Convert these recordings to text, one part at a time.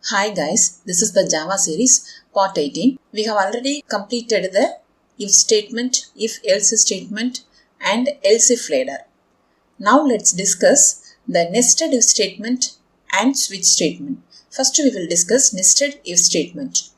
Hi guys, this is the Java series part 18. We have already completed the if statement, if else statement and else if later. Now let's discuss the nested if statement and switch statement. First we will discuss nested if statement.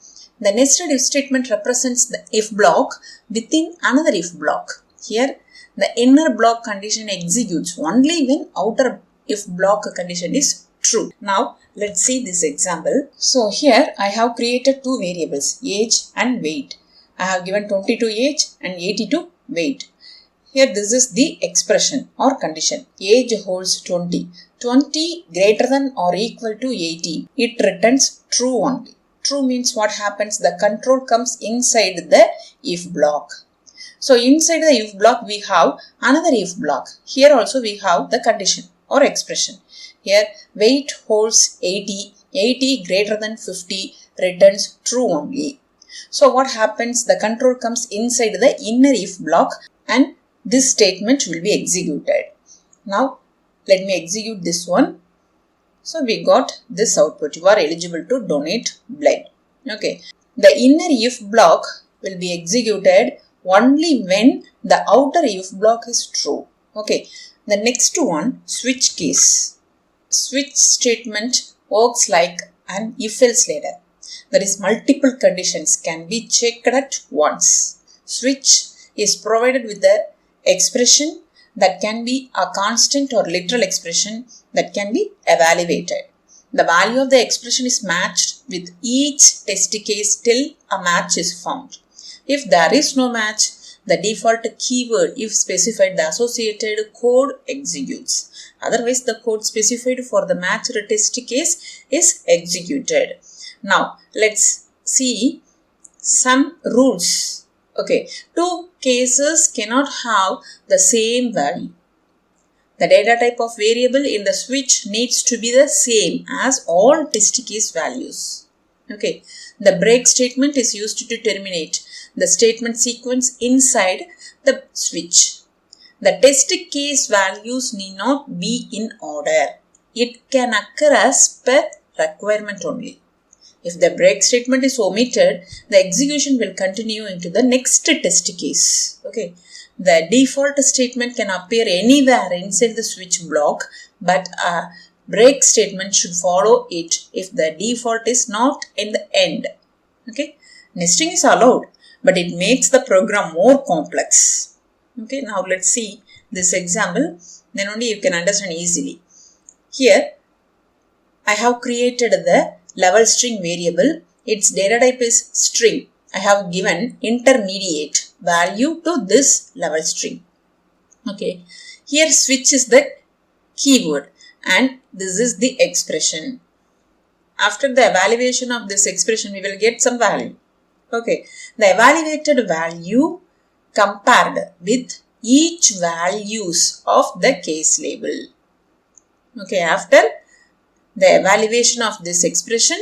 The nested if statement represents the if block within another if block. Here the inner block condition executes only when outer if block condition is true. Now let's see this example. So here I have created two variables, age and weight. I have given 22 age and 82 weight. Here this is the expression or condition. Age holds 20. 20 greater than or equal to 80. It returns true only. True means what happens? The control comes inside the if block. So inside the if block we have another if block. Here also we have the condition or expression. Here weight holds 80. 80 greater than 50 returns true only. So what happens? The control comes inside the inner if block and this statement will be executed. Now let me execute this one. So we got this output. You are eligible to donate blood. Okay. The inner if block will be executed only when the outer if block is true. Okay. The next one, switch case. Switch statement works like an if else later. That is, multiple conditions can be checked at once. Switch is provided with the expression that can be a constant or literal expression that can be evaluated. The value of the expression is matched with each test case till a match is found. If there is no match, the default keyword if specified the associated code executes. Otherwise, the code specified for the matched test case is executed. Now, let's see some rules. Okay, two cases cannot have the same value. The data type of variable in the switch needs to be the same as all test case values. Okay, the break statement is used to terminate the statement sequence inside the switch. The test case values need not be in order. It can occur as per requirement only. If the break statement is omitted, the execution will continue into the next test case. Okay. The default statement can appear anywhere inside the switch block, but a break statement should follow it if the default is not in the end. Okay. Nesting is allowed, but it makes the program more complex. Okay, now let's see this example, then only you can understand easily. Here, I have created the level string variable. Its data type is string. I have given intermediate value to this level string. Okay, here switch is the keyword and this is the expression. After the evaluation of this expression, we will get some value. Okay, the evaluated value compared with each values of the case label. Okay, after the evaluation of this expression,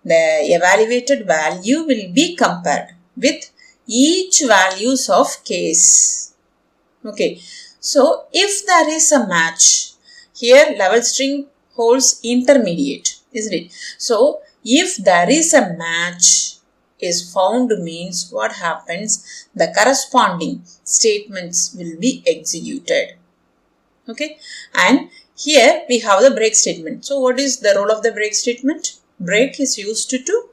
the evaluated value will be compared with each values of case. Okay, so if there is a match, here level string holds intermediate, isn't it? So if there is a match is found means what happens? The corresponding statements will be executed. Okay, and here we have the break statement. So what is the role of the break statement? Break is used to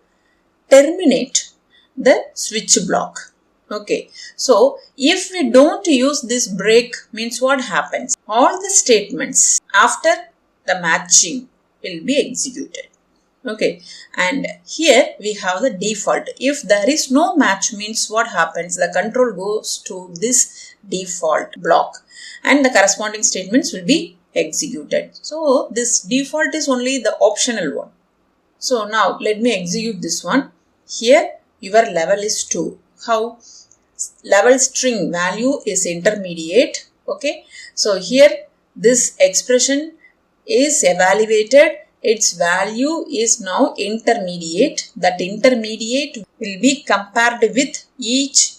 terminate the switch block. Okay, so if we don't use this break means what happens? All the statements after the matching will be executed. Okay, and here we have the default. If there is no match means what happens? The control goes to this default block and the corresponding statements will be executed. So this default is only the optional one. So now let me execute this one. Here your level is 2. How? Level string value is intermediate. Okay, so here this expression is evaluated. Its value is now intermediate. That intermediate will be compared with each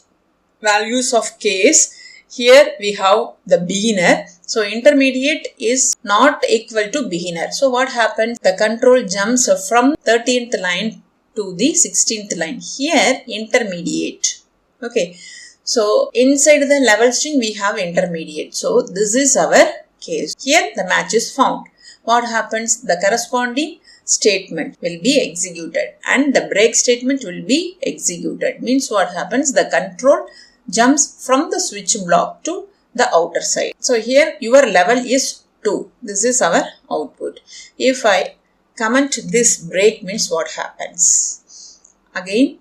values of case Here we have the beginner. So intermediate is not equal to beginner. So what happens? The control jumps from 13th line to the 16th line. Here intermediate. Okay. So inside the level string we have intermediate. So this is our case. Here the match is found. What happens? The corresponding statement will be executed and the break statement will be executed. Means what happens? The control jumps from the switch block to the outer side. So here your level is 2. This is our output. If I comment this break, means what happens? Again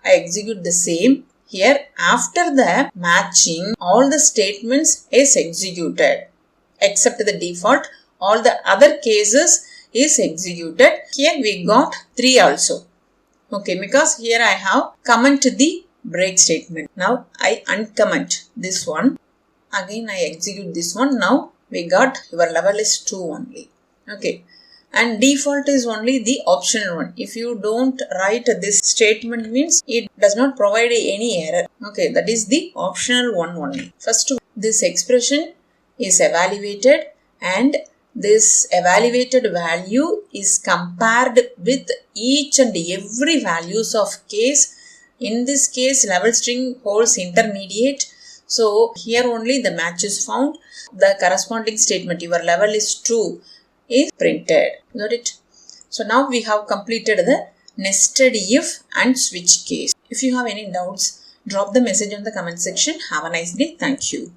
I execute the same. Here after the matching all the statements is executed except the default. All the other cases is executed. Here we got 3 also. Okay, because here I have comment the break statement. Now I uncomment this one. Again I execute this one. Now we got your level is 2 only. Okay. And default is only the optional one. If you don't write this statement, means it does not provide any error. Okay, that is the optional one only. First, this expression is evaluated and this evaluated value is compared with each and every values of case. In this case, level string holds intermediate. So here only the match is found. The corresponding statement, your level is true, is printed. Got it? So now we have completed the nested if and switch case. If you have any doubts, drop the message on the comment section. Have a nice day. Thank you.